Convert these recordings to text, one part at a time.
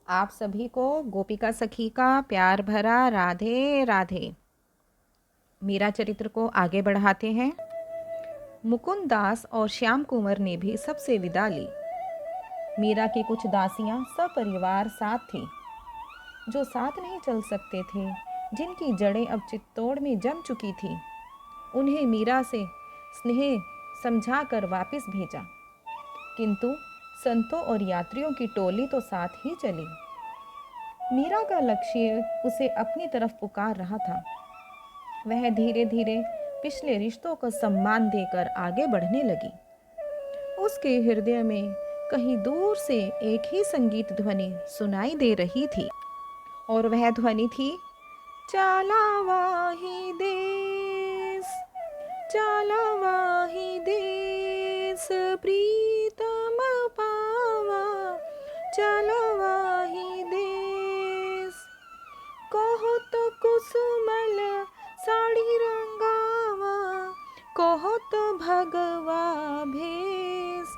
आप सभी को गोपिका सखी का प्यार भरा राधे राधे। मीरा चरित्र को आगे बढ़ाते हैं। मुकुंद दास और श्याम कुंवर ने भी सबसे विदा ली। मीरा की कुछ दासियां सपरिवार साथ थीं, जो साथ नहीं चल सकते थे, जिनकी जड़ें अब चित्तौड़ में जम चुकी थी। उन्हें मीरा से स्नेह समझाकर वापस भेजा, किंतु संतों और यात्रियों की टोली तो साथ ही चली। मीरा का लक्ष्य उसे अपनी तरफ पुकार रहा था। वह धीरे धीरे पिछले रिश्तों को सम्मान देकर आगे बढ़ने लगी। उसके हृदय में कहीं दूर से एक ही संगीत ध्वनि सुनाई दे रही थी, और वह ध्वनि थी, चाला वाही देश, चाला वाही देश, प्रीतम पावा, चाला वाही देश। कहो तो कुसुमल साड़ी रंगावा, कहो तो भगवा भेष,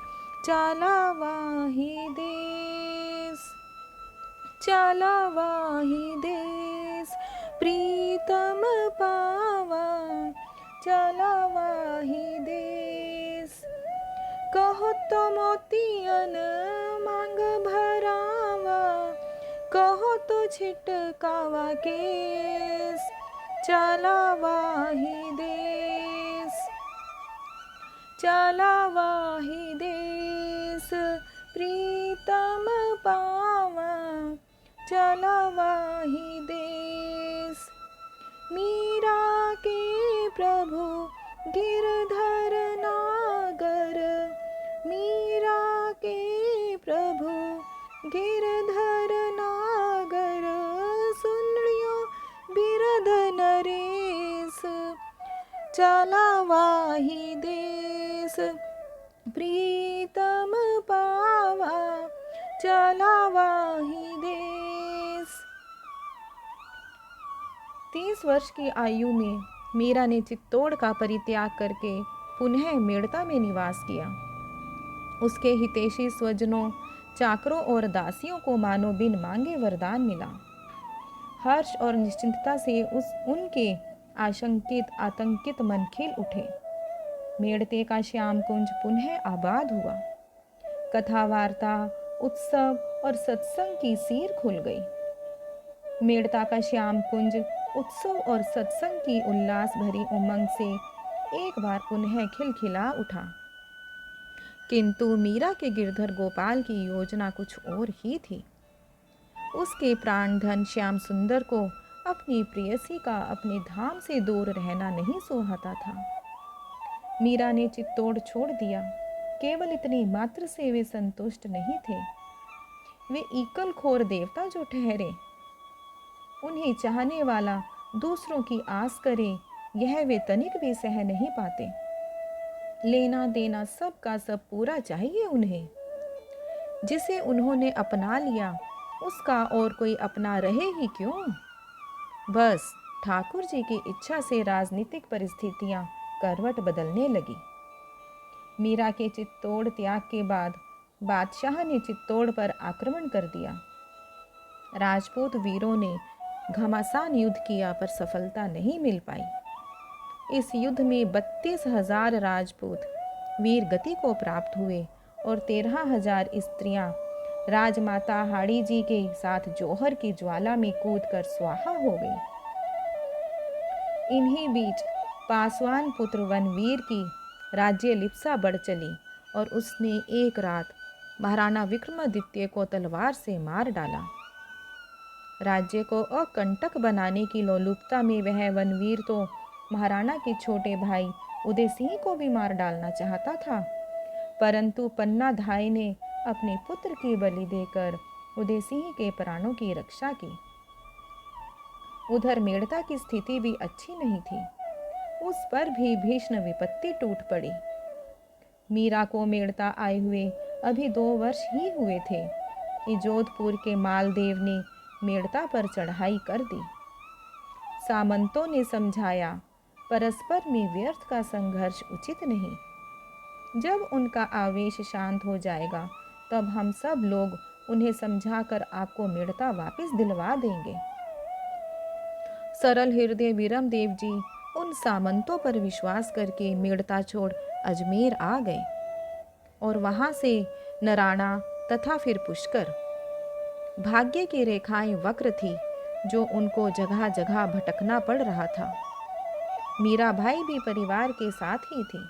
चाला वाही देश, चाला वाही देश, प्रीतम पावा, चाला वाही देश। कहो तो मोतियन मांग भरावा, कहो तो छिटकावा केस, चाला वाही देश, चाला वाही देश, प्रीतम पावा, चाला वाही देश। मीरा के प्रभु गिरधर नागर, मीरा के प्रभु गिरधर नागर, सुनियो बिरध नरेश, चाला वाही देश, प्रीतम पावा, चाला वाही देश। 30 वर्ष की आयु में मीरा ने चित्तौड़ का परित्याग करके पुनः मेड़ता में निवास किया। उसके हितैषी स्वजनों, चाकरों और दासियों को मानो बिन मांगे वरदान मिला। हर्ष और निश्चिंतता से उनके आतंकित मन खिल उठे। मेड़ते का श्याम कुंज पुनः आबाद हुआ। कथा वार्ता, उत्सव और सत्संग की सीर खुल गई। मेड़ता का श्याम कुंज उत्सव और सत्संग की उल्लास भरी उमंग से एक बार पुनः खिलखिला उठा। किंतु मीरा के गिरधर गोपाल की योजना कुछ और ही थी। उसके प्राणधन श्याम सुंदर को अपनी प्रेयसी का अपने धाम से दूर रहना नहीं सोहाता था। मीरा ने चित्तौड़ छोड़ दिया। केवल इतनी मात्र से वे संतुष्ट नहीं थे। वे ईकल खोर देवता जो ठहरे, उन्हें चाहने वाला दूसरों की आस करे, यह वे तनिक भी सह नहीं पाते। लेना देना सब का सब पूरा चाहिए उन्हें। जिसे उन्होंने अपना लिया, उसका और कोई अपना रहे ही क्यों। बस ठाकुर जी की इच्छा से राजनीतिक परिस्थितियां करवट बदलने लगी। मीरा के चित्तौड़ त्याग के बाद बादशाह ने चित्तौड़ पर आक्रमण कर दिया। राजपूत वीरों ने घमासान युद्ध किया, पर सफलता नहीं मिल पाई। इस युद्ध में 32,000 राजपूत वीर गति को प्राप्त हुए और 13,000 स्त्रियां राजमाता हाड़ी जी के साथ जौहर की ज्वाला में कूदकर स्वाहा हो गई। इन्हीं बीच पासवान पुत्र वनवीर की राज्य लिप्सा बढ़ चली और उसने एक रात महाराणा विक्रमादित्य को तलवार से मार डाला। राज्य को अकंटक बनाने की लोलुपता में वह वनवीर तो महाराणा के छोटे भाई उदय सिंह को भी मार डालना चाहता था, परंतु पन्ना धाय ने अपने पुत्र की बलि देकर उदय सिंह के प्राणों की रक्षा की। उधर मेड़ता की स्थिति भी अच्छी नहीं थी। उस पर भी भीषण विपत्ति टूट पड़ी। मीरा को मेड़ता आए हुए अभी 2 वर्ष ही हुए थे कि जोधपुर के मालदेव ने मेड़ता पर चढ़ाई कर दी। सामंतों ने समझाया, परस्पर में व्यर्थ का संघर्ष उचित नहीं। जब उनका आवेश शांत हो जाएगा, तब हम सब लोग उन्हें समझाकर आपको मेड़ता वापस दिलवा देंगे। सरल हृदय वीरमदेव जी उन सामंतों पर विश्वास करके मेड़ता छोड़ अजमेर आ गए और वहां से नराणा तथा फिर पुष्कर। भाग्य की रेखाएं वक्र थी जो उनको जगह जगह भटकना पड़ रहा था। मीराबाई भी परिवार के साथ ही थी।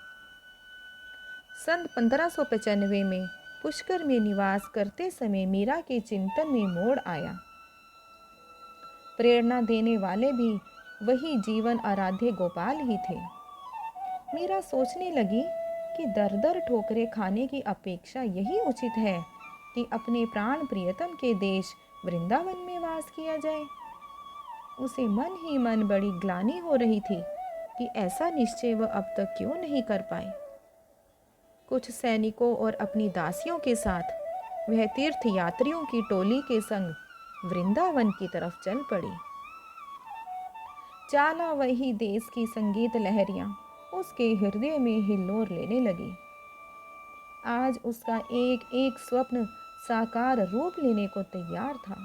सन 1595 में पुष्कर में निवास करते समय मीरा के चिंतन में मोड़ आया। प्रेरणा देने वाले भी वही जीवन आराध्य गोपाल ही थे। मीरा सोचने लगी कि दर दर ठोकरें खाने की अपेक्षा यही उचित है कि अपने प्राण प्रियतम के देश वृंदावन में वास किया जाए। उसे मन ही मन बड़ी ग्लानि हो रही थी कि ऐसा निश्चय वह अब तक क्यों नहीं कर पाए। कुछ सैनिकों और अपनी दासियों के साथ वह तीर्थ यात्रियों की टोली के संग वृंदावन की तरफ चल पड़ी। चाला वही देश की संगीत लहरियां उसके हृदय में हिल्लोर लेने लगी। आज उसका एक एक स्वप्न साकार रूप लेने को तैयार था।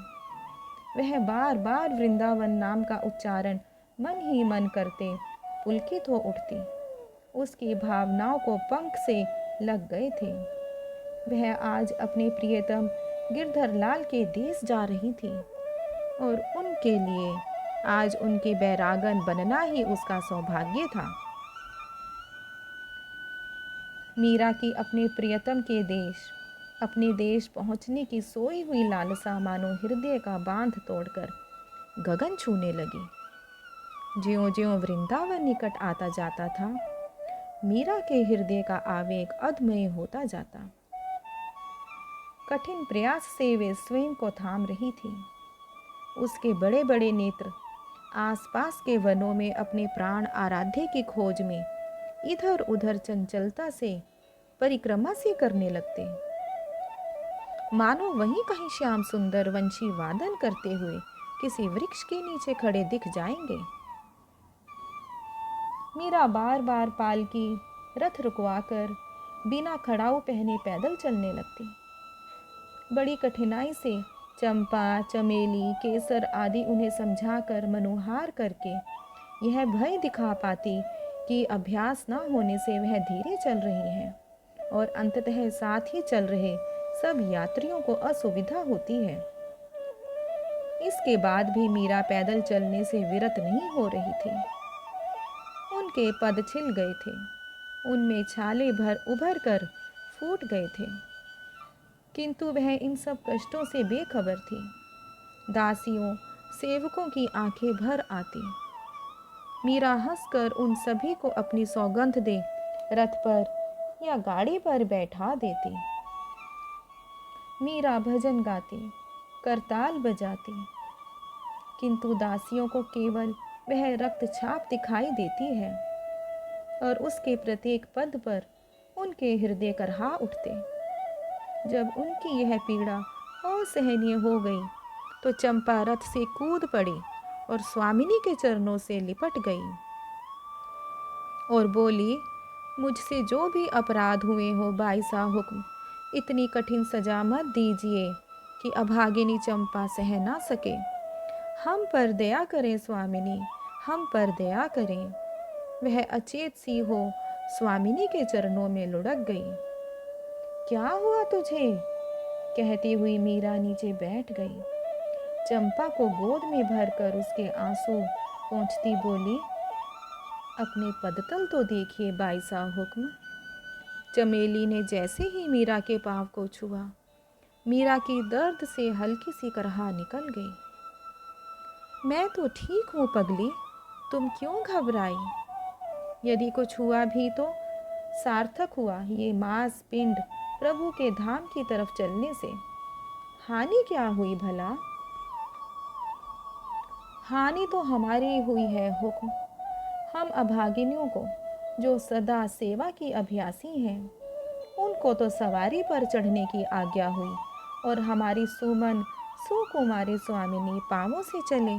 वह बार बार वृंदावन नाम का उच्चारण मन ही मन करते पुलकित हो उठती। उसकी भावनाओं को पंख से लग गए थे। वह आज अपने प्रियतम गिरधर लाल के देश जा रही थी और उनके लिए आज उनके बैरागन बनना ही उसका सौभाग्य था। मीरा की अपने प्रियतम के देश, अपने देश पहुंचने की सोई हुई लालसा मानो हृदय का बांध तोड़कर गगन छूने लगी। ज्यों-ज्यों वृंदावन निकट आता जाता था, मीरा के हृदय का आवेग अधमय होता जाता। कठिन प्रयास से वे स्वयं को थाम रही थी। उसके बड़े बड़े नेत्र आसपास के वनों में अपने प्राण आराध्य की खोज में इधर उधर चंचलता से परिक्रमा से करने लगते, मानो वहीं कहीं श्याम सुंदर वंशी वादन करते हुए किसी वृक्ष के नीचे खड़े दिख जाएंगे। मीरा बार बार पालकी रथ रुकवाकर बिना खड़ाऊ पहने पैदल चलने लगती। बड़ी कठिनाई से चंपा, चमेली, केसर आदि उन्हें समझाकर मनोहार करके यह भय दिखा पाती कि अभ्यास न होने से वह धीरे चल रही हैं और अंततः साथ ही चल रहे सब यात्रियों को असुविधा होती है। इसके बाद भी मीरा पैदल चलने से विरत नहीं हो रही थी। उनके पद छिल गए थे, उनमें छाले उभर कर फूट गए थे, किंतु वह इन सब कष्टों से बेखबर थी। दासियों, सेवकों की आंखें भर आती। मीरा हंसकर उन सभी को अपनी सौगंध दे रथ पर या गाड़ी पर बैठा देती। मीरा भजन गाती, करताल बजाती, किंतु दासियों को केवल वह रक्तछाप दिखाई देती है और उसके प्रत्येक पद पर उनके हृदय करहा उठते। जब उनकी यह पीड़ा असहनीय हो गई तो चंपा रथ से कूद पड़ी और स्वामिनी के चरणों से लिपट गई और बोली, मुझसे जो भी अपराध हुए हो बाई सा हुक्म, इतनी कठिन सजा मत दीजिए कि अभागिनी चंपा सह ना सके। हम पर दया करें स्वामिनी, हम पर दया करें। वह अचेत सी हो स्वामिनी के चरणों में लुढ़क गई। क्या हुआ तुझे? कहती हुई मीरा नीचे बैठ गई। चंपा को गोद में भरकर उसके आंसू पोंछती बोली, अपने पदतल तो देखिए बाई सा हुक्म। चमेली ने जैसे ही मीरा के पांव को छुआ, मीरा की दर्द से हल्की सी करहा निकल गई। मैं तो ठीक हूँ पगली, तुम क्यों घबराई? यदि कुछ हुआ भी तो सार्थक हुआ ये मांस पिंड प्रभु के धाम की तरफ चलने से। हानि क्या हुई भला? हानि तो हमारी हुई है हुक्म। हम अभागिनियों को जो सदा सेवा की अभ्यासी हैं, उनको तो सवारी पर चढ़ने की आज्ञा हुई और हमारी सुमन सुकुमारी स्वामिनी पांवों से चले।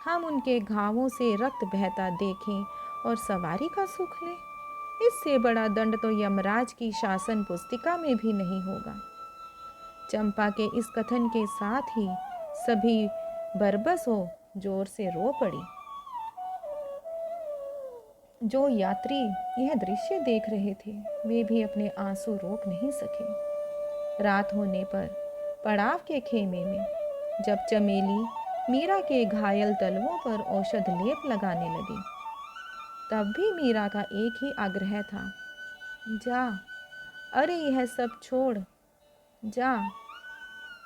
हम उनके घावों से रक्त बहता देखें और सवारी का सुख लें। इससे बड़ा दंड तो यमराज की शासन पुस्तिका में भी नहीं होगा। चंपा के इस कथन के साथ ही सभी बरबस हो जोर से रो पड़ी। जो यात्री यह दृश्य देख रहे थे वे भी अपने आंसू रोक नहीं सके। रात होने पर पड़ाव के खेमे में जब चमेली मीरा के घायल तलवों पर औषध लेप लगाने लगी, तब भी मीरा का एक ही आग्रह था, जा, अरे यह सब छोड़, जा,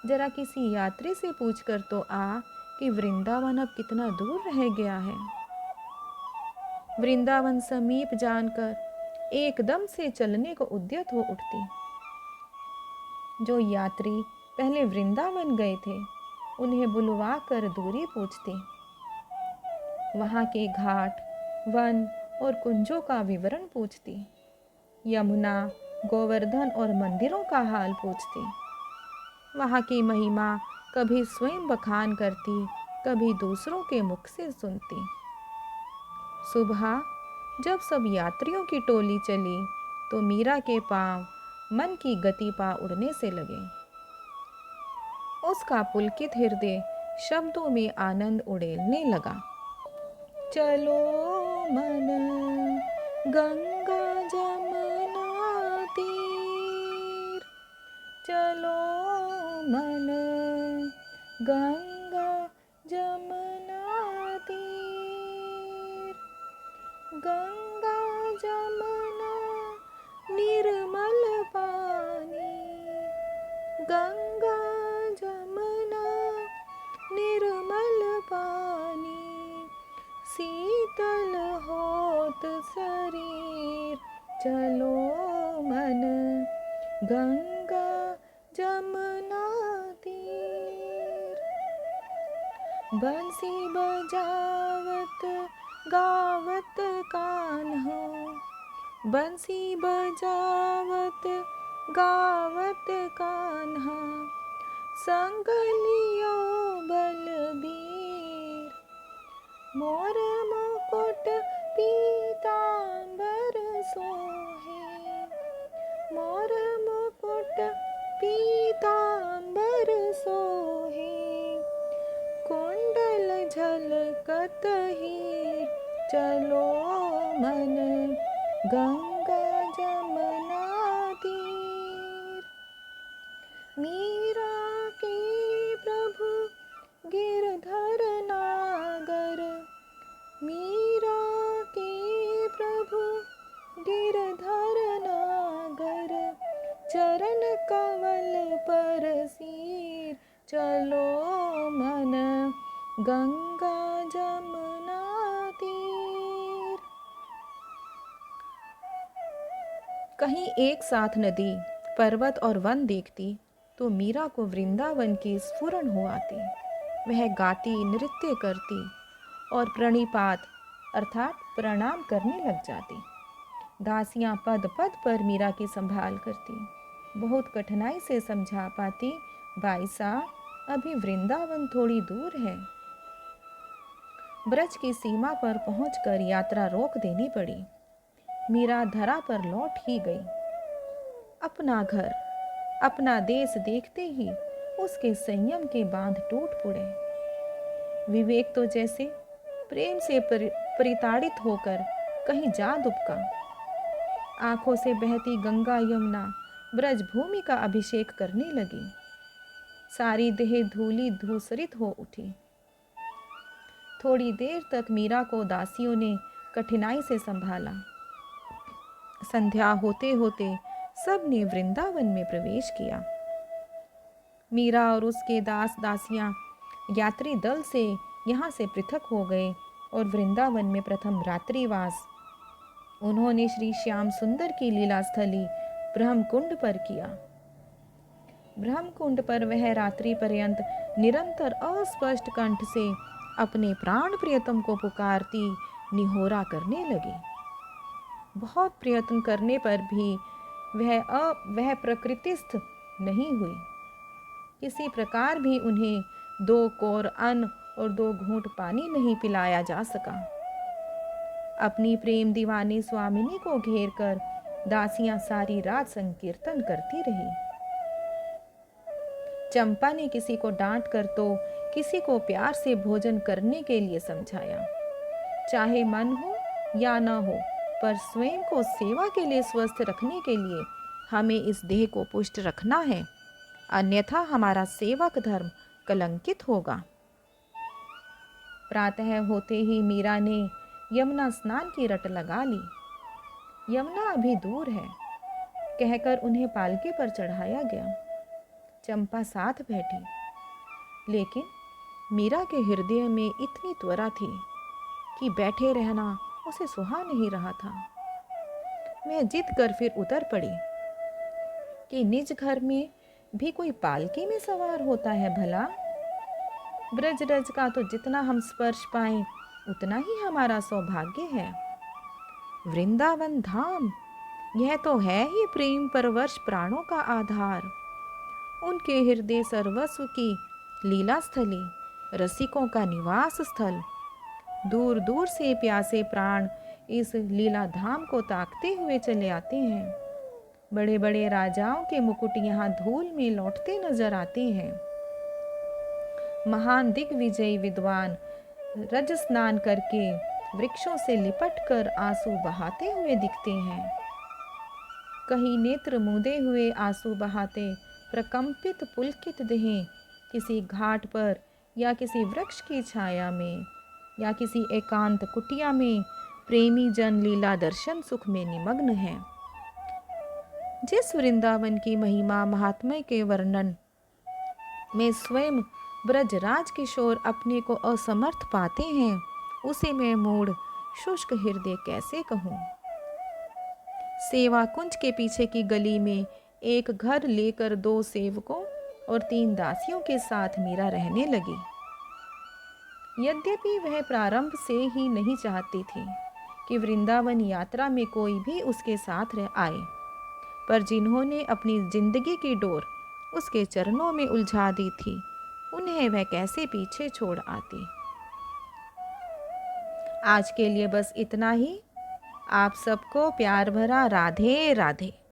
जरा किसी यात्री से पूछकर तो आ कि वृंदावन अब कितना दूर रह गया है। वृंदावन समीप जानकर एकदम से चलने को उद्यत हो उठती। जो यात्री पहले वृंदावन गए थे उन्हें बुलवा कर दूरी पूछती। वहाँ के घाट, वन और कुंजों का विवरण पूछती। यमुना, गोवर्धन और मंदिरों का हाल पूछती। वहाँ की महिमा कभी स्वयं बखान करती, कभी दूसरों के मुख से सुनती। सुबह जब सब यात्रियों की टोली चली तो मीरा के पांव मन की गति पा उड़ने से लगे। उसका पुलकित हृदय शब्दों में आनंद उड़ेलने लगा। चलो मन गंगा जमुना तीर, चलो मन गंगा जमुना तीर, गंगा जमुना निर्मल पानी, गंगा जमुना निर्मल पानी, शीतल होत शरीर, चलो मन गंगा जमुना तीर। बंसी बजावत गावत कान्हा, बंसी बजावत गावत कान्हा, संग लियो बलबीर, मोर मुकुट पीतांबर सोहे, मोर मुकुट पीतांबर सोहे, कुंडल झलकत हीर, चलो मन गंगा जमुना तीर। मीरा के प्रभु गिरधर नागर, मीरा के प्रभु गिरधर नागर, चरण कमल पर सिर, चलो मन गंगा जमुना तीर। कहीं एक साथ नदी, पर्वत और वन देखती तो मीरा को वृंदावन की स्फुरण हो आती। वह गाती, नृत्य करती और प्रणिपात अर्थात प्रणाम करने लग जाती। दासियां पद पद पर मीरा की संभाल करती। बहुत कठिनाई से समझा पाती, भाई साहब अभी वृंदावन थोड़ी दूर है। ब्रज की सीमा पर पहुंचकर यात्रा रोक देनी पड़ी। मीरा धरा पर लौट ही गई। अपना घर, अपना देश देखते ही उसके संयम के बांध टूट पड़े। विवेक तो जैसे प्रेम से परिताड़ित होकर कहीं जा दुबका। आंखों से बहती गंगा यमुना ब्रज भूमि का अभिषेक करने लगी। सारी देह धूली धूसरित हो उठी। थोड़ी देर तक मीरा को दासियों ने कठिनाई से संभाला। संध्या होते होते सब ने वृंदावन में प्रवेश किया। मीरा और उसके दास दासियां यात्री दल से यहाँ से पृथक हो गए और वृंदावन में प्रथम रात्रिवास उन्होंने श्री श्याम सुंदर की लीला स्थली ब्रह्मकुंड पर किया। ब्रह्मकुंड पर वह रात्रि पर्यंत निरंतर अस्पष्ट कंठ से अपने प्राण प्रियतम को पुकारती निहोरा करने लगी। बहुत प्रयत्न करने पर भी वह प्रकृतिस्थ नहीं हुई। किसी प्रकार भी उन्हें 2 कोर अन्न और 2 घूंट पानी नहीं पिलाया जा सका। अपनी प्रेम दीवानी स्वामिनी को घेर कर दासियां सारी रात संकीर्तन करती रही। चंपा ने किसी को डांट कर तो किसी को प्यार से भोजन करने के लिए समझाया। चाहे मन हो या ना हो, पर स्वयं को सेवा के लिए स्वस्थ रखने के लिए हमें इस देह को पुष्ट रखना है, अन्यथा हमारा सेवक धर्म कलंकित होगा। प्रातः होते ही मीरा ने यमुना स्नान की रट लगा ली। यमुना अभी दूर है कहकर उन्हें पालकी पर चढ़ाया गया। चंपा साथ बैठी, लेकिन मीरा के हृदय में इतनी त्वरा थी कि बैठे रहना उसे सुहा नहीं रहा था। वह जिद कर फिर उतर पड़ी कि निज घर में भी कोई पालकी में सवार होता है भला। ब्रजरज का तो जितना हम स्पर्श पाएं उतना ही हमारा सौभाग्य है। वृंदावन धाम, यह तो है ही प्रेम परवश प्राणों का आधार। उनके हृदय सर्वस्व की लीला स्थली, रसिकों का निवास स्थल। दूर दूर से प्यासे प्राण इस लीला धाम को ताकते हुए चले आते हैं। बड़े बड़े राजाओं के मुकुट यहाँ धूल में लौटते नजर आते हैं। महान दिग्विजयी विद्वान रज स्नान करके वृक्षों से लिपट कर आंसू बहाते हुए दिखते हैं। कहीं नेत्र मूंदे हुए आंसू बहाते प्रकंपित पुलकित देहें किसी घाट पर या किसी वृक्ष की छाया में या किसी एकांत कुटिया में प्रेमी जन लीला दर्शन सुख में निमग्न हैं। जिस वृंदावन की महिमा महात्म्य के वर्णन में स्वयं ब्रजराज किशोर अपने को असमर्थ पाते हैं, उसे मैं मूढ़ शुष्क हृदय कैसे कहूँ। सेवा कुंज के पीछे की गली में एक घर लेकर 2 सेवकों और 3 दासियों के साथ मीरा रहने लगी। यद्यपि वह प्रारंभ से ही नहीं चाहती थी कि वृंदावन यात्रा में कोई भी उसके साथ रह आए, पर जिन्होंने अपनी जिंदगी की डोर उसके चरणों में उलझा दी थी, उन्हें वह कैसे पीछे छोड़ आती। आज के लिए बस इतना ही। आप सबको प्यार भरा राधे राधे।